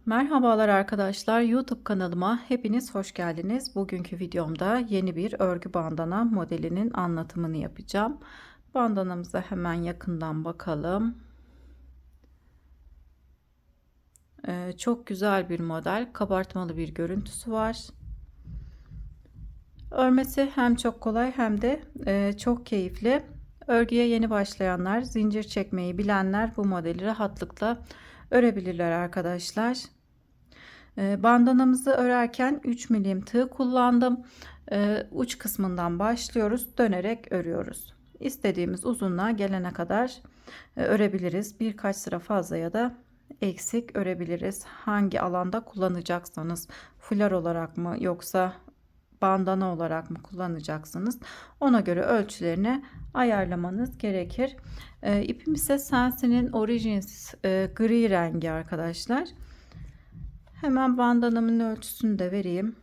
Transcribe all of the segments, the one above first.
Merhabalar arkadaşlar, YouTube kanalıma hepiniz hoş geldiniz. Bugünkü videomda yeni bir örgü bandana modelinin anlatımını yapacağım. Bandanamıza hemen yakından bakalım. Çok güzel bir model, kabartmalı bir görüntüsü var. Örmesi hem çok kolay hem de çok keyifli. Örgüye yeni başlayanlar, zincir çekmeyi bilenler bu modeli rahatlıkla örebilirler arkadaşlar. Bandanamızı örerken 3 milim tığ kullandım. Uç kısmından başlıyoruz, dönerek örüyoruz. İstediğimiz uzunluğa gelene kadar örebiliriz. Birkaç sıra fazla ya da eksik örebiliriz. Hangi alanda kullanacaksanız, fular olarak mı yoksa bandana olarak mı kullanacaksınız, ona göre ölçülerini ayarlamanız gerekir. İpim ise Sensi'nin Origins gri rengi arkadaşlar. Hemen bandanamın ölçüsünü de vereyim.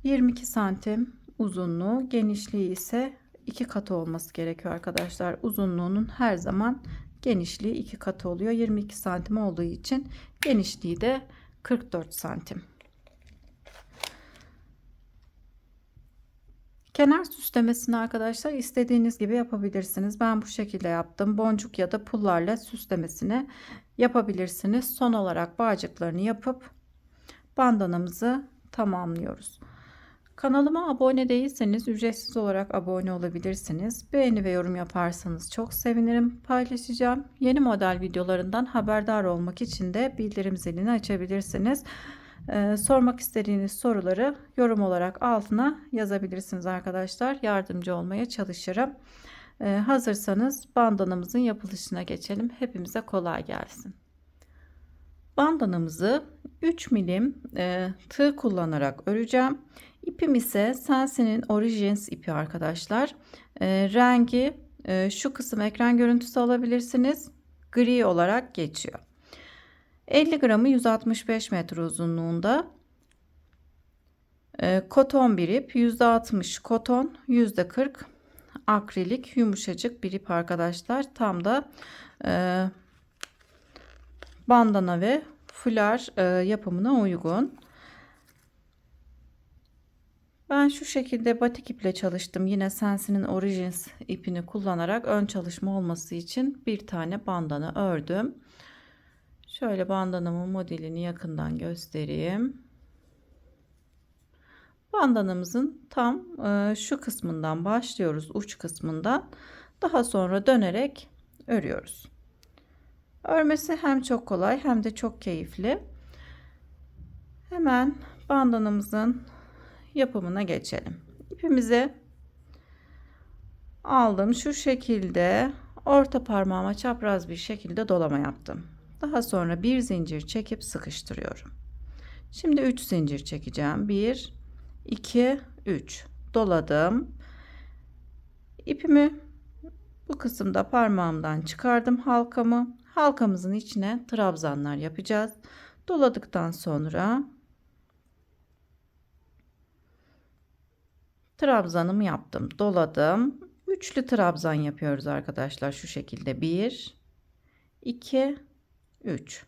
22 santim uzunluğu, genişliği ise 2 katı olması gerekiyor arkadaşlar. Uzunluğunun her zaman genişliği 2 katı oluyor. 22 santim olduğu için genişliği de 44 santim. Kenar süslemesini arkadaşlar istediğiniz gibi yapabilirsiniz. Ben bu şekilde yaptım. Boncuk ya da pullarla süslemesini yapabilirsiniz. Son olarak bağcıklarını yapıp bandanamızı tamamlıyoruz. Kanalıma abone değilseniz ücretsiz olarak abone olabilirsiniz. Beğeni ve yorum yaparsanız çok sevinirim. Paylaşacağım. Yeni model videolarından haberdar olmak için de bildirim zilini açabilirsiniz. Sormak istediğiniz soruları yorum olarak altına yazabilirsiniz arkadaşlar. Yardımcı olmaya çalışırım. Hazırsanız bandanamızın yapılışına geçelim. Hepimize kolay gelsin. Bandanamızı 3 milim tığ kullanarak öreceğim. İpim ise Sensi'nin Origins ipi arkadaşlar. Rengi şu kısım ekran görüntüsü alabilirsiniz. Gri olarak geçiyor. 50 gramı 165 metre uzunluğunda. Koton bir ip, %60 koton, %40 akrilik, yumuşacık bir ip arkadaşlar. Tam da bandana ve fular yapımına uygun. Ben şu şekilde batik iple çalıştım. Yine Sensi'nin Origins ipini kullanarak ön çalışma olması için bir tane bandana ördüm. Şöyle bandanamın modelini yakından göstereyim. Bandanamızın tam şu kısmından başlıyoruz, uç kısmından. Daha sonra dönerek örüyoruz. Örmesi hem çok kolay hem de çok keyifli. Hemen bandanamızın yapımına geçelim. İpimizi aldım. Şu şekilde orta parmağıma çapraz bir şekilde dolama yaptım. Daha sonra bir zincir çekip sıkıştırıyorum. Şimdi 3 zincir çekeceğim. 1 2 3 doladım. İpimi bu kısımda parmağımdan çıkardım halkamı. Halkamızın içine trabzanlar yapacağız. Doladıktan sonra trabzanımı yaptım, doladım. Üçlü trabzan yapıyoruz arkadaşlar. Şu şekilde 1 2 3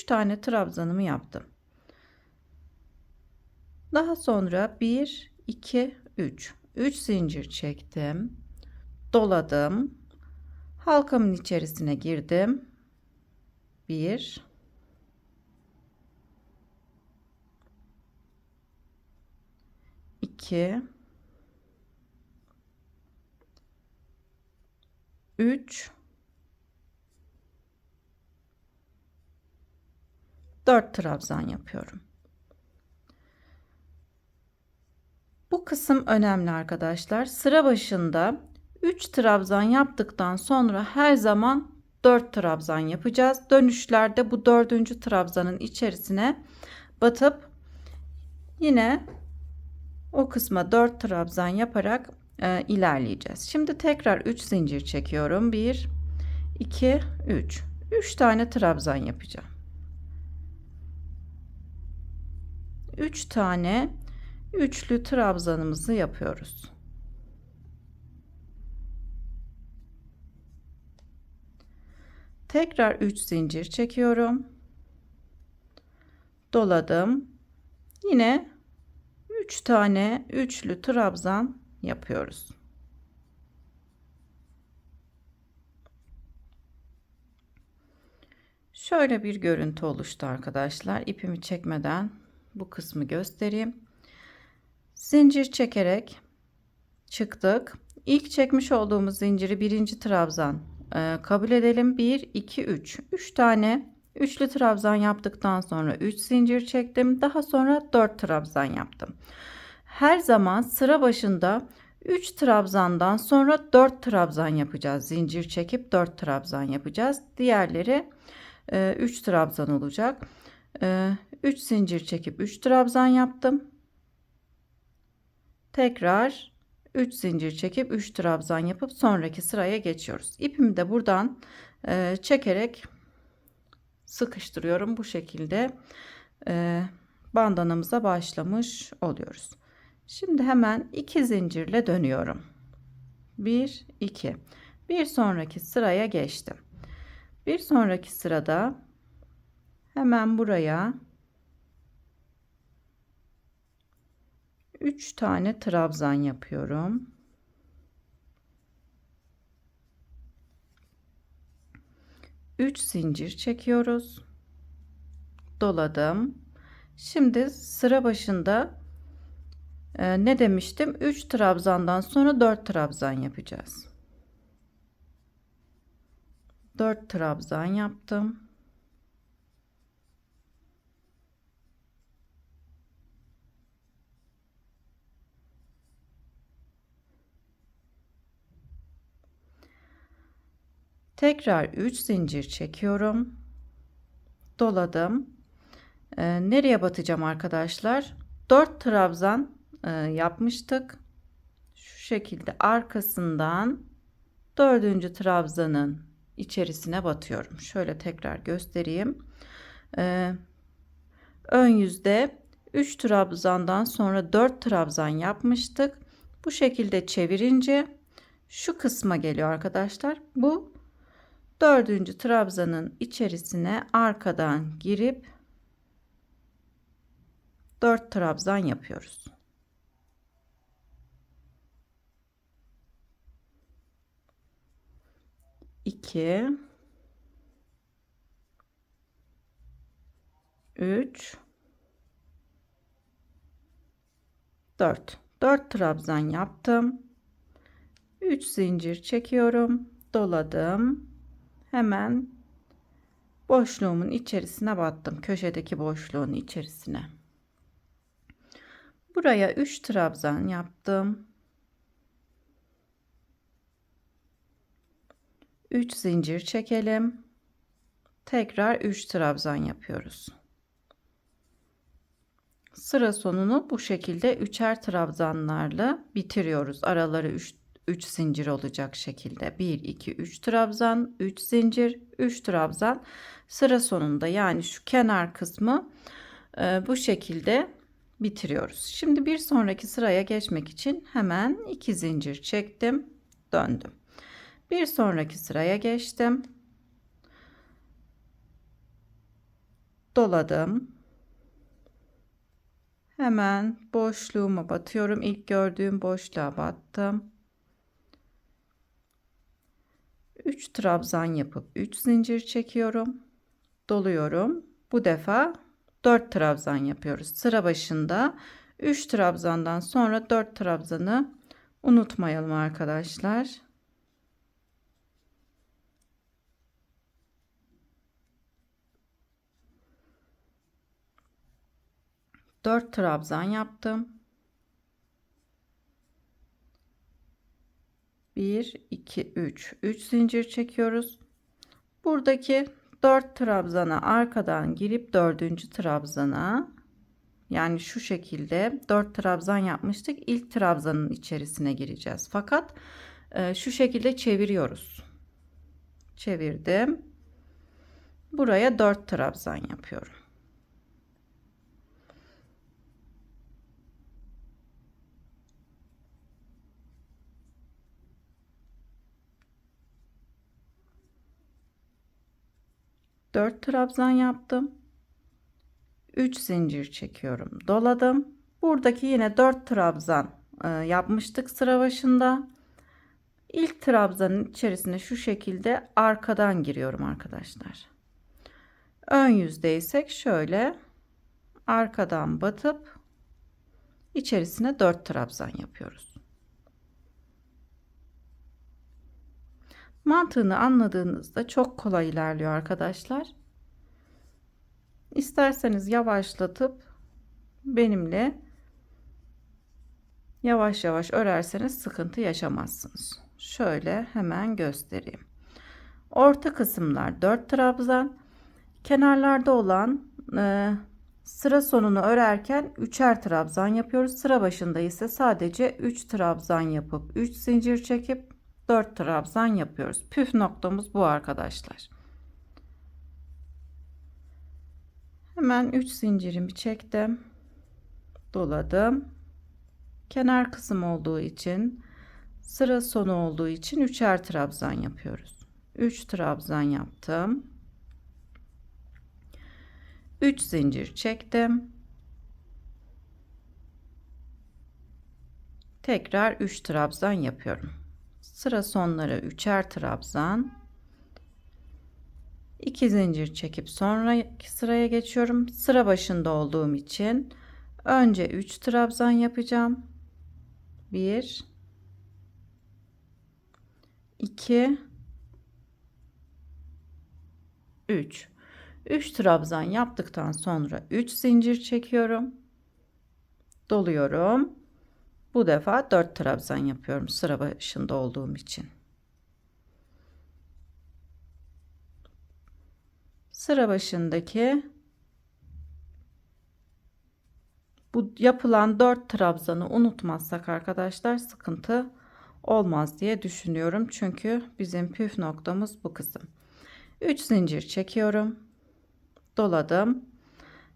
tane trabzanımı yaptım. Daha sonra 1 2 3 zincir çektim, doladım, halkamın içerisine girdim. 1 2 3 4 trabzan yapıyorum. Bu kısım önemli arkadaşlar. Sıra başında 3 trabzan yaptıktan sonra her zaman 4 trabzan yapacağız. Dönüşlerde bu 4. trabzanın içerisine batıp yine o kısma 4 trabzan yaparak ilerleyeceğiz. Şimdi tekrar 3 zincir çekiyorum. 1 2 3 tane trabzan yapacağım. 3 tane üçlü trabzanımızı yapıyoruz. Tekrar 3 zincir çekiyorum. Doladım. Yine 3 tane üçlü trabzan yapıyoruz. Şöyle bir görüntü oluştu arkadaşlar. İpimi çekmeden bu kısmı göstereyim. Zincir çekerek çıktık. İlk çekmiş olduğumuz zinciri birinci trabzan kabul edelim. 1 2 3 3 tane üçlü trabzan yaptıktan sonra 3 zincir çektim. Daha sonra 4 trabzan yaptım. Her zaman sıra başında 3 trabzandan sonra 4 trabzan yapacağız. Zincir çekip 4 trabzan yapacağız. Diğerleri 3 trabzan olacak. 3 zincir çekip 3 trabzan yaptım. Tekrar 3 zincir çekip 3 trabzan yapıp sonraki sıraya geçiyoruz. İpimi de buradan çekerek sıkıştırıyorum. Bu şekilde bandanamıza başlamış oluyoruz. Şimdi hemen 2 zincirle dönüyorum. 1 2. Bir sonraki sıraya geçtim. Bir sonraki sırada hemen buraya 3 tane trabzan yapıyorum. Üç zincir çekiyoruz. Doladım. Şimdi sıra başında ne demiştim? 3 trabzandan sonra 4 trabzan yapacağız. 4 trabzan yaptım. Tekrar 3 zincir çekiyorum. Doladım. Nereye batacağım arkadaşlar? 4 trabzan yapmıştık. Şu şekilde arkasından dördüncü trabzanın içerisine batıyorum. Şöyle tekrar göstereyim. Ön yüzde 3 trabzandan sonra 4 trabzan yapmıştık. Bu şekilde çevirince şu kısma geliyor arkadaşlar. Bu dördüncü trabzanın içerisine arkadan girip 4 trabzan yapıyoruz. İki, üç, 4. 4 trabzan yaptım. 3 zincir çekiyorum. Doladım. Hemen boşluğumun içerisine battım. Köşedeki boşluğun içerisine. Buraya 3 trabzan yaptım. 3 zincir çekelim. Tekrar 3 trabzan yapıyoruz. Sıra sonunu bu şekilde üçer trabzanlarla bitiriyoruz. Araları 3 zincir olacak şekilde 1 2 3 trabzan, 3 zincir, 3 trabzan. Sıra sonunda yani şu kenar kısmı bu şekilde bitiriyoruz. Şimdi bir sonraki sıraya geçmek için hemen 2 zincir çektim, döndüm. Bir sonraki sıraya geçtim. Doladım. Hemen boşluğuma batıyorum. İlk gördüğüm boşluğa battım. 3 trabzan yapıp 3 zincir çekiyorum. Doluyorum. Bu defa 4 trabzan yapıyoruz. Sıra başında 3 trabzandan sonra 4 trabzanı unutmayalım arkadaşlar. 4 trabzan yaptım. 1 2 3 3 zincir çekiyoruz. Buradaki 4 trabzana arkadan girip 4. trabzana, yani şu şekilde 4 trabzan yapmıştık. İlk trabzanın içerisine gireceğiz. Fakat şu şekilde çeviriyoruz. Çevirdim. Buraya 4 trabzan yapıyorum. 4 trabzan yaptım. 3 zincir çekiyorum, doladım. Buradaki yine 4 trabzan yapmıştık sıra başında. İlk trabzanın içerisine şu şekilde arkadan giriyorum arkadaşlar. Ön yüzdeysek şöyle arkadan batıp içerisine 4 trabzan yapıyoruz. Mantığını anladığınızda çok kolay ilerliyor arkadaşlar. İsterseniz yavaşlatıp benimle yavaş yavaş örerseniz sıkıntı yaşamazsınız. Şöyle hemen göstereyim. Orta kısımlar 4 trabzan, kenarlarda olan sıra sonunu örerken 3'er trabzan yapıyoruz. Sıra başında ise sadece 3 trabzan yapıp 3 zincir çekip 4 trabzan yapıyoruz. Püf noktamız bu arkadaşlar. Hemen 3 zincirimi çektim, doladım. Kenar kısım olduğu için, sıra sonu olduğu için 3'er trabzan yapıyoruz. 3 trabzan yaptım. 3 zincir çektim. Tekrar 3 trabzan yapıyorum. Sıra sonları 3'er trabzan. 2 zincir çekip sonraki sıraya geçiyorum. Sıra başında olduğum için önce 3 trabzan yapacağım. 1 2 3 trabzan yaptıktan sonra 3 zincir çekiyorum, doluyorum. Bu defa 4 trabzan yapıyorum sıra başında olduğum için. Sıra başındaki bu yapılan 4 trabzanı unutmazsak arkadaşlar sıkıntı olmaz diye düşünüyorum. Çünkü bizim püf noktamız bu kısım. 3 zincir çekiyorum, doladım.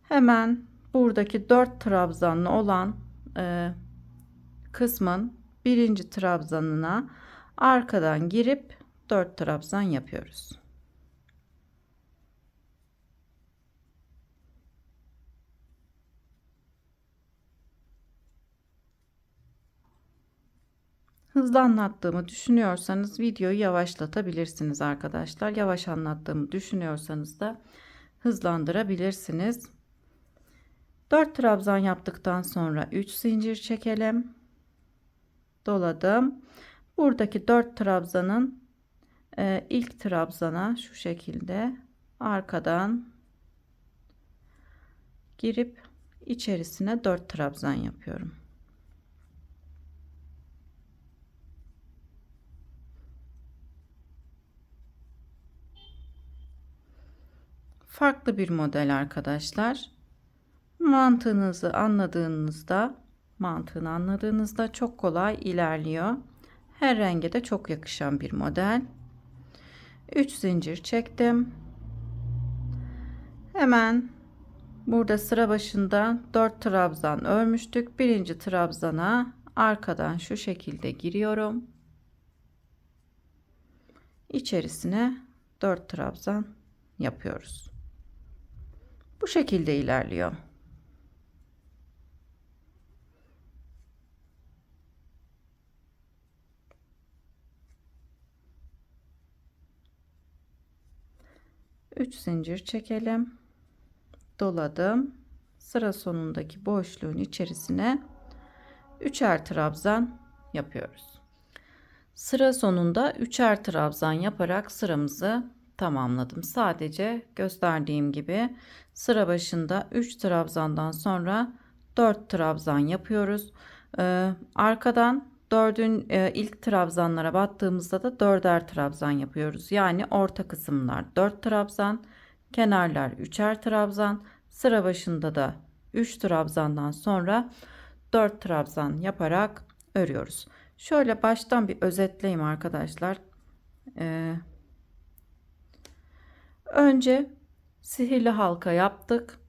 Hemen buradaki 4 trabzanlı olan kısmın birinci trabzanına arkadan girip 4 trabzan yapıyoruz. Hızlı anlattığımı düşünüyorsanız videoyu yavaşlatabilirsiniz arkadaşlar. Yavaş anlattığımı düşünüyorsanız da hızlandırabilirsiniz. 4 trabzan yaptıktan sonra 3 zincir çekelim. Doladım. Buradaki 4 trabzanın ilk trabzana şu şekilde arkadan girip içerisine 4 trabzan yapıyorum. Farklı bir model arkadaşlar. Mantığını anladığınızda çok kolay ilerliyor. Her renge de çok yakışan bir model. 3 zincir çektim. Hemen burada sıra başında 4 trabzan örmüştük. Birinci trabzana arkadan şu şekilde giriyorum. İçerisine 4 trabzan yapıyoruz. Bu şekilde ilerliyor. Üç zincir çekelim, doladım. Sıra sonundaki boşluğun içerisine 3'er trabzan yapıyoruz. Sıra sonunda 3'er trabzan yaparak sıramızı tamamladım. Sadece gösterdiğim gibi sıra başında 3 trabzandan sonra 4 trabzan yapıyoruz. Arkadan ilk trabzanlara battığımızda da 4'er trabzan yapıyoruz. Yani orta kısımlar 4 trabzan, kenarlar 3'er trabzan, sıra başında da 3 trabzandan sonra 4 trabzan yaparak örüyoruz. Şöyle baştan bir özetleyeyim arkadaşlar. Önce sihirli halka yaptık.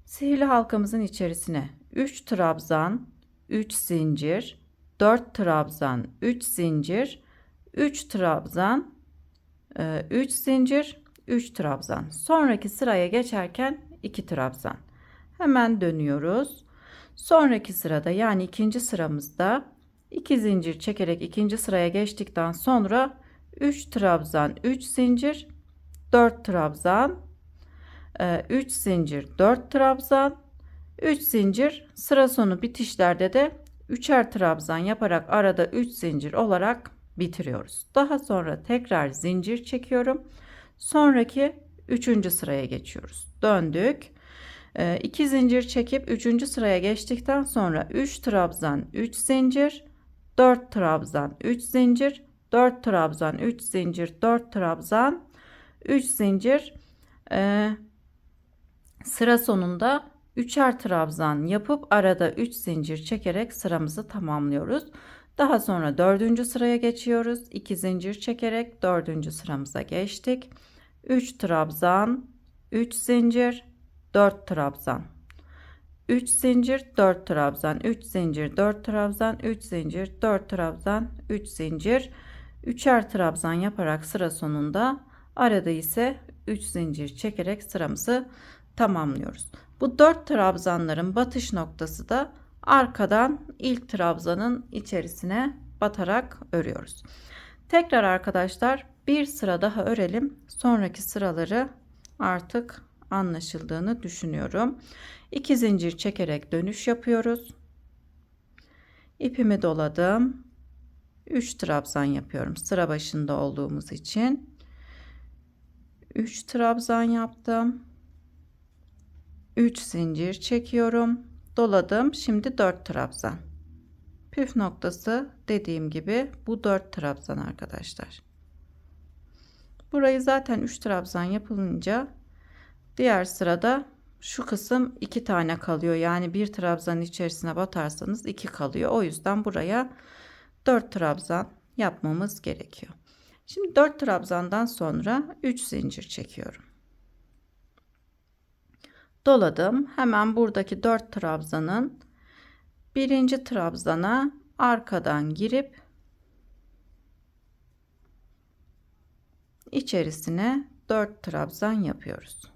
Sihirli halkamızın içerisine 3 trabzan, 3 zincir, 4 trabzan, 3 zincir, 3 trabzan, 3 zincir, 3 trabzan. Sonraki sıraya geçerken 2 trabzan. Hemen dönüyoruz. Sonraki sırada yani ikinci sıramızda 2 zincir çekerek ikinci sıraya geçtikten sonra 3 trabzan, 3 zincir, 4 trabzan, 3 zincir, 4 trabzan, 3 zincir, sıra sonu bitişlerde de 3'er trabzan yaparak arada 3 zincir olarak bitiriyoruz. Daha sonra tekrar zincir çekiyorum. Sonraki 3. sıraya geçiyoruz. Döndük. 2 zincir çekip 3. sıraya geçtikten sonra 3 trabzan, 3 zincir, 4 trabzan, 3 zincir, 4 trabzan, 3 zincir, 4 trabzan, 3 zincir, sıra sonunda 3'er trabzan yapıp arada 3 zincir çekerek sıramızı tamamlıyoruz. Daha sonra 4. sıraya geçiyoruz. 2 zincir çekerek 4. sıramıza geçtik. 3 trabzan, 3 zincir, 4 trabzan. 3 zincir, 4 trabzan, 3 zincir, 4 trabzan, 3 zincir, 4 trabzan, 3 zincir, 3'er trabzan yaparak sıra sonunda arada ise 3 zincir çekerek sıramızı tamamlıyoruz. Bu 4 trabzanların batış noktası da arkadan ilk trabzanın içerisine batarak örüyoruz. Tekrar arkadaşlar bir sıra daha örelim. Sonraki sıraları artık anlaşıldığını düşünüyorum. 2 zincir çekerek dönüş yapıyoruz. İpimi doladım. 3 trabzan yapıyorum. Sıra başında olduğumuz için 3 trabzan yaptım. 3 zincir çekiyorum. Doladım. Şimdi 4 trabzan. Püf noktası dediğim gibi bu 4 trabzan arkadaşlar. Burayı zaten 3 trabzan yapılınca diğer sırada şu kısım 2 tane kalıyor. Yani bir trabzanın içerisine batarsanız 2 kalıyor. O yüzden buraya 4 trabzan yapmamız gerekiyor. Şimdi 4 trabzandan sonra 3 zincir çekiyorum. Doladım. Hemen buradaki 4 trabzanın birinci trabzana arkadan girip içerisine 4 trabzan yapıyoruz.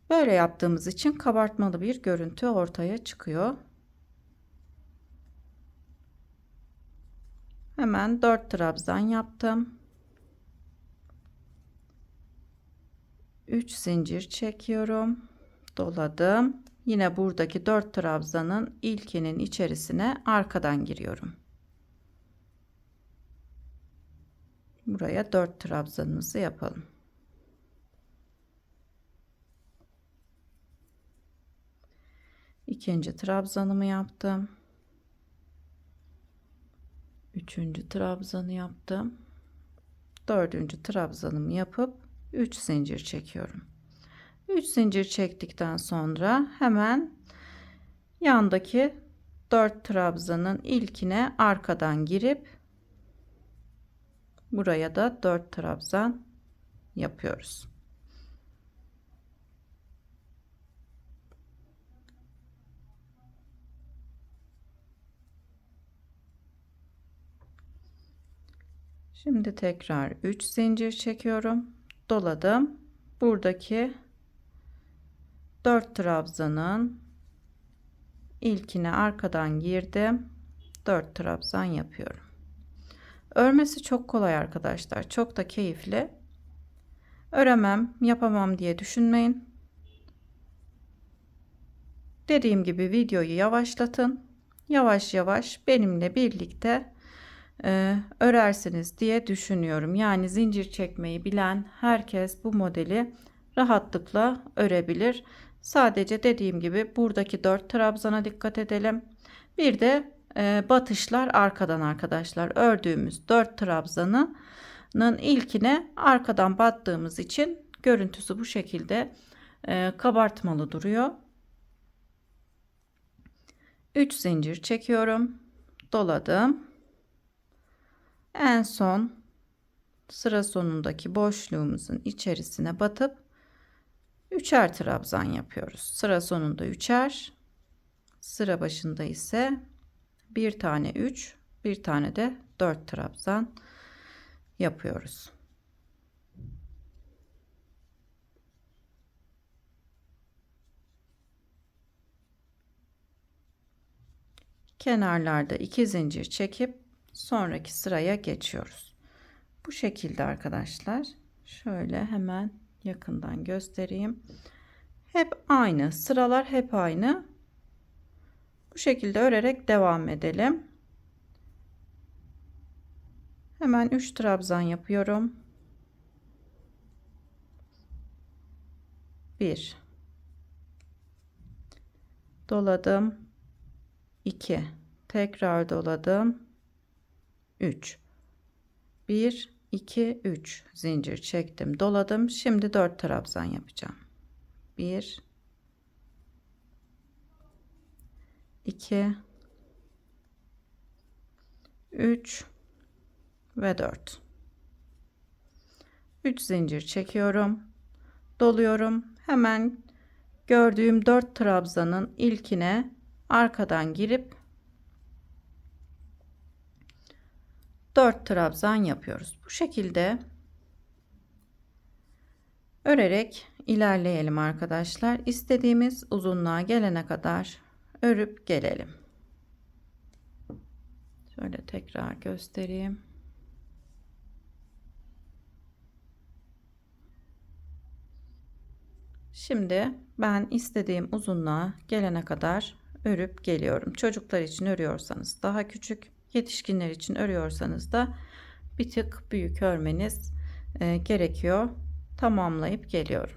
Böyle yaptığımız için kabartmalı bir görüntü ortaya çıkıyor. Hemen 4 trabzan yaptım. 3 zincir çekiyorum. Doladım. Yine buradaki 4 trabzanın ilkinin içerisine arkadan giriyorum. Buraya 4 trabzanımızı yapalım. İkinci trabzanımı yaptım. Üçüncü trabzanı yaptım. Dördüncü trabzanımı yapıp 3 zincir çekiyorum. 3 zincir çektikten sonra hemen yandaki 4 trabzanın ilkine arkadan girip buraya da 4 trabzan yapıyoruz. Şimdi tekrar 3 zincir çekiyorum. Doladım. Buradaki 4 trabzanın ilkine arkadan girdim. 4 trabzan yapıyorum. Örmesi çok kolay arkadaşlar. Çok da keyifli. Öremem, yapamam diye düşünmeyin. Dediğim gibi videoyu yavaşlatın. Yavaş yavaş benimle birlikte örersiniz diye düşünüyorum. Yani zincir çekmeyi bilen herkes bu modeli rahatlıkla örebilir. Sadece dediğim gibi buradaki 4 trabzana dikkat edelim. Bir de batışlar arkadan arkadaşlar. Ördüğümüz 4 trabzanın ilkine arkadan battığımız için görüntüsü bu şekilde kabartmalı duruyor. 3 zincir çekiyorum. Doladım. En son sıra sonundaki boşluğumuzun içerisine batıp 3'er trabzan yapıyoruz. Sıra sonunda 3'er, sıra başında ise bir tane 3, bir tane de 4 trabzan yapıyoruz. Kenarlarda 2 zincir çekip sonraki sıraya geçiyoruz. Bu şekilde arkadaşlar. Şöyle hemen yakından göstereyim. Hep aynı sıralar, hep aynı. Bu şekilde örerek devam edelim. Hemen 3 trabzan yapıyorum. 1 doladım, 2 tekrar doladım, 3 1 2 3 zincir çektim, doladım. Şimdi 4 trabzan yapacağım. 1 2 3 ve 4. 3 zincir çekiyorum, doluyorum. Hemen gördüğüm 4 trabzanın ilkine arkadan girip 4 trabzan yapıyoruz. Bu şekilde örerek ilerleyelim arkadaşlar. İstediğimiz uzunluğa gelene kadar örüp gelelim. Şöyle tekrar göstereyim. Şimdi ben istediğim uzunluğa gelene kadar örüp geliyorum. Çocuklar için örüyorsanız daha küçük, yetişkinler için örüyorsanız da bir tık büyük örmeniz gerekiyor. Tamamlayıp geliyorum.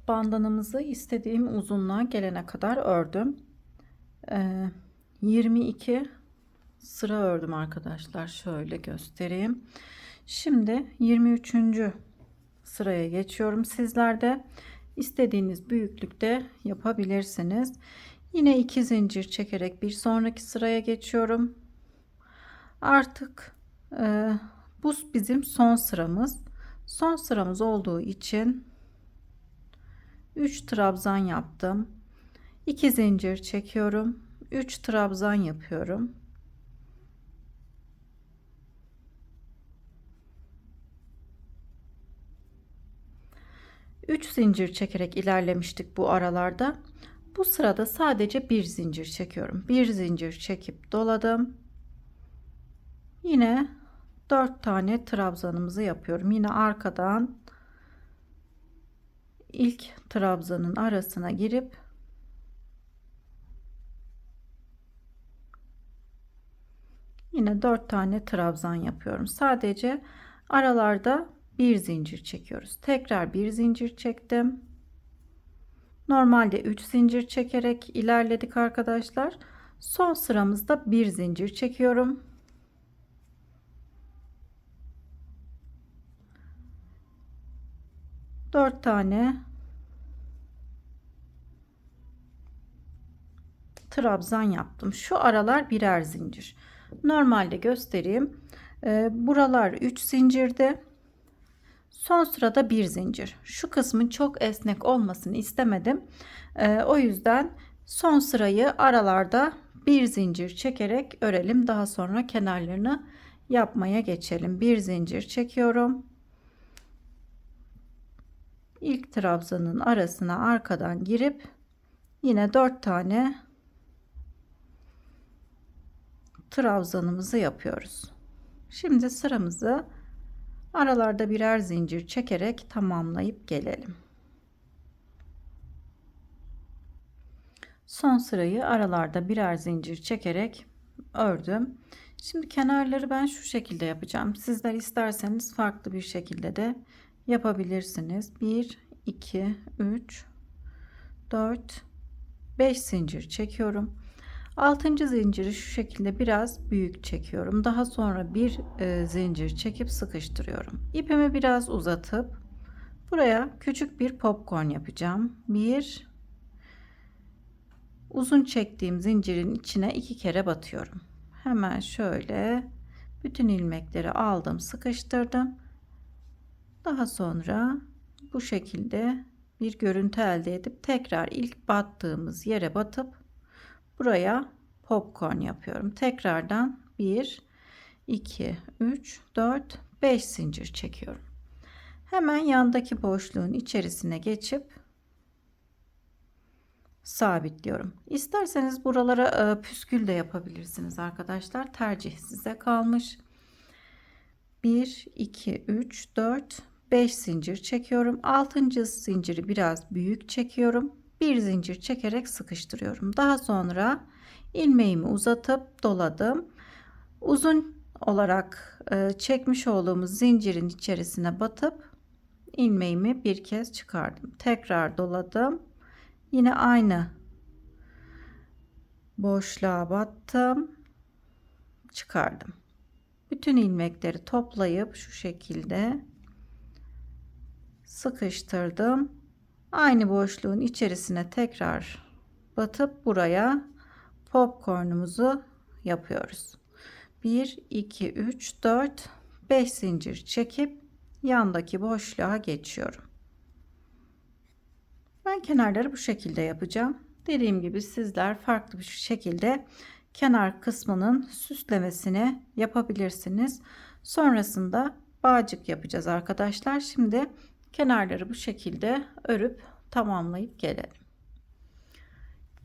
Bandanamızı istediğim uzunluğa gelene kadar ördüm. 22 sıra ördüm arkadaşlar. Şöyle göstereyim. Şimdi 23. sıraya geçiyorum. Sizler de istediğiniz büyüklükte yapabilirsiniz. Yine 2 zincir çekerek bir sonraki sıraya geçiyorum. Artık bu bizim son sıramız. Son sıramız olduğu için 3 trabzan yaptım. 2 zincir çekiyorum. 3 trabzan yapıyorum. Üç zincir çekerek ilerlemiştik bu aralarda. Bu sırada sadece bir zincir çekiyorum. Bir zincir çekip doladım. Yine 4 tane trabzanımızı yapıyorum. Yine arkadan ilk trabzanın arasına girip yine 4 tane trabzan yapıyorum. Sadece aralarda bir zincir çekiyoruz. Tekrar bir zincir çektim. Normalde 3 zincir çekerek ilerledik arkadaşlar. Son sıramızda bir zincir çekiyorum. Dört tane trabzan yaptım. Şu aralar birer zincir. Normalde göstereyim. Buralar 3 zincirde. Son sırada bir zincir. Şu kısmın çok esnek olmasını istemedim. O yüzden son sırayı aralarda bir zincir çekerek örelim. Daha sonra kenarlarını yapmaya geçelim. Bir zincir çekiyorum. İlk trabzanın arasına arkadan girip yine 4 tane trabzanımızı yapıyoruz. Şimdi sıramızı aralarda birer zincir çekerek tamamlayıp gelelim. Son sırayı aralarda birer zincir çekerek ördüm. Şimdi kenarları ben şu şekilde yapacağım. Sizler isterseniz farklı bir şekilde de yapabilirsiniz. 1 2 3 4 5 zincir çekiyorum. 6. zinciri şu şekilde biraz büyük çekiyorum. Daha sonra bir zincir çekip sıkıştırıyorum. İpimi biraz uzatıp buraya küçük bir popcorn yapacağım. Bir uzun çektiğim zincirin içine 2 kere batıyorum. Hemen şöyle bütün ilmekleri aldım, sıkıştırdım. Daha sonra bu şekilde bir görüntü elde edip tekrar ilk battığımız yere batıp buraya popcorn yapıyorum. Tekrardan 1 2, 3, 4, 5 zincir çekiyorum. Hemen yandaki boşluğun içerisine geçip sabitliyorum. İsterseniz buralara püskül de yapabilirsiniz arkadaşlar. Tercih size kalmış. 1, 2, 3, 4, 5 zincir çekiyorum. 6. zinciri biraz büyük çekiyorum. Bir zincir çekerek sıkıştırıyorum. Daha sonra ilmeğimi uzatıp doladım. Uzun olarak çekmiş olduğumuz zincirin içerisine batıp ilmeğimi bir kez çıkardım. Tekrar doladım. Yine aynı boşluğa battım. Çıkardım. Bütün ilmekleri toplayıp şu şekilde sıkıştırdım. Aynı boşluğun içerisine tekrar batıp buraya popcornumuzu yapıyoruz. 1, 2, 3, 4, 5 zincir çekip yandaki boşluğa geçiyorum. Ben kenarları bu şekilde yapacağım. Dediğim gibi sizler farklı bir şekilde kenar kısmının süslemesini yapabilirsiniz. Sonrasında bağcık yapacağız arkadaşlar. Şimdi kenarları bu şekilde örüp tamamlayıp gelelim.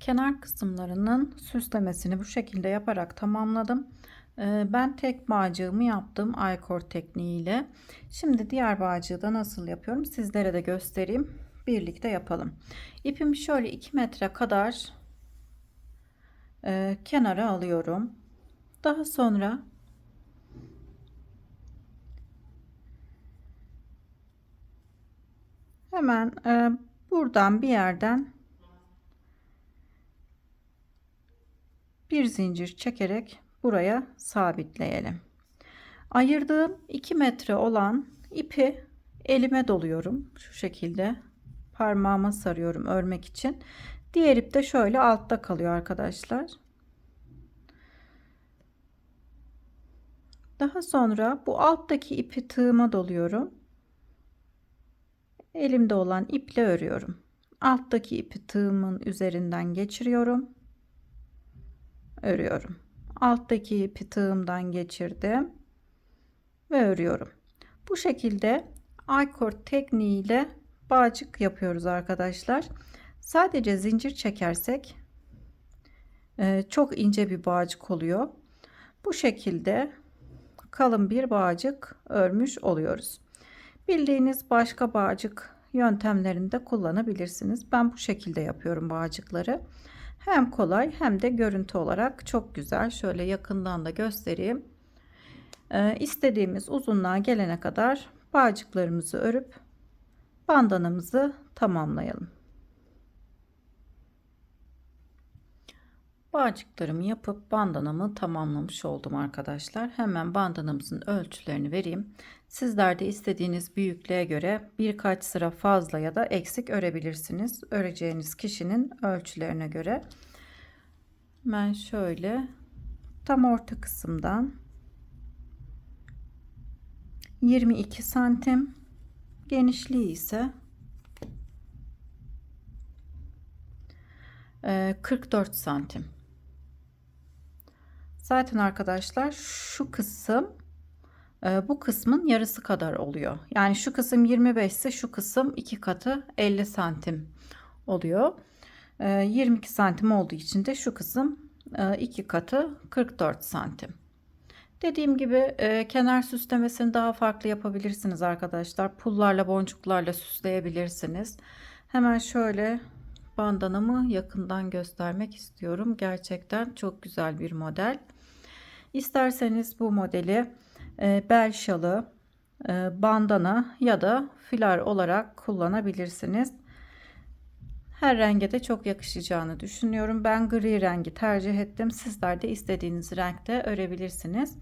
Kenar kısımlarının süslemesini bu şekilde yaparak tamamladım. Ben tek bağcığımı yaptım aykor tekniğiyle. Şimdi diğer bağcığı da nasıl yapıyorum sizlere de göstereyim. Birlikte yapalım. İpimi şöyle 2 metre kadar kenara alıyorum. Daha sonra hemen buradan bir yerden bir zincir çekerek buraya sabitleyelim. Ayırdığım 2 metre olan ipi elime doluyorum. Şu şekilde parmağıma sarıyorum örmek için. Diğer ip de şöyle altta kalıyor arkadaşlar. Daha sonra bu alttaki ipi tığıma doluyorum. Elimde olan iple örüyorum. Alttaki ipi tığımın üzerinden geçiriyorum. Örüyorum. Alttaki ipi tığımdan geçirdim ve örüyorum. Bu şekilde aykor tekniğiyle bağcık yapıyoruz arkadaşlar. Sadece zincir çekersek çok ince bir bağcık oluyor. Bu şekilde kalın bir bağcık örmüş oluyoruz. Bildiğiniz başka bağcık yöntemlerinde kullanabilirsiniz. Ben bu şekilde yapıyorum bağcıkları. Hem kolay hem de görüntü olarak çok güzel. Şöyle yakından da göstereyim. İstediğimiz uzunluğa gelene kadar bağcıklarımızı örüp bandanamızı tamamlayalım. Bağcıklarımı yapıp bandanamı tamamlamış oldum arkadaşlar. Hemen bandanamızın ölçülerini vereyim. Sizler de istediğiniz büyüklüğe göre birkaç sıra fazla ya da eksik örebilirsiniz. Öreceğiniz kişinin ölçülerine göre. Ben şöyle tam orta kısımdan 22 santim, genişliği ise 44 santim. Zaten arkadaşlar şu kısım bu kısmın yarısı kadar oluyor. Yani şu kısım 25 ise şu kısım 2 katı 50 santim oluyor. 22 santim olduğu için de şu kısım 2 katı 44 santim. Dediğim gibi kenar süslemesini daha farklı yapabilirsiniz arkadaşlar. Pullarla, boncuklarla süsleyebilirsiniz. Hemen şöyle bandanamı yakından göstermek istiyorum. Gerçekten çok güzel bir model. İsterseniz bu modeli bel şalı, bandana ya da fular olarak kullanabilirsiniz. Her renge de çok yakışacağını düşünüyorum. Ben gri rengi tercih ettim. Sizler de istediğiniz renkte örebilirsiniz.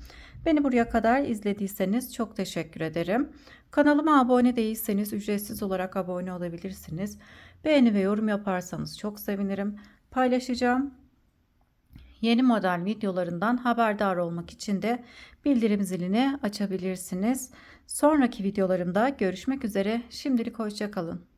Beni buraya kadar izlediyseniz çok teşekkür ederim. Kanalıma abone değilseniz ücretsiz olarak abone olabilirsiniz. Beğeni ve yorum yaparsanız çok sevinirim. Paylaşacağım. Yeni model videolarından haberdar olmak için de bildirim zilini açabilirsiniz. Sonraki videolarımda görüşmek üzere. Şimdilik hoşça kalın.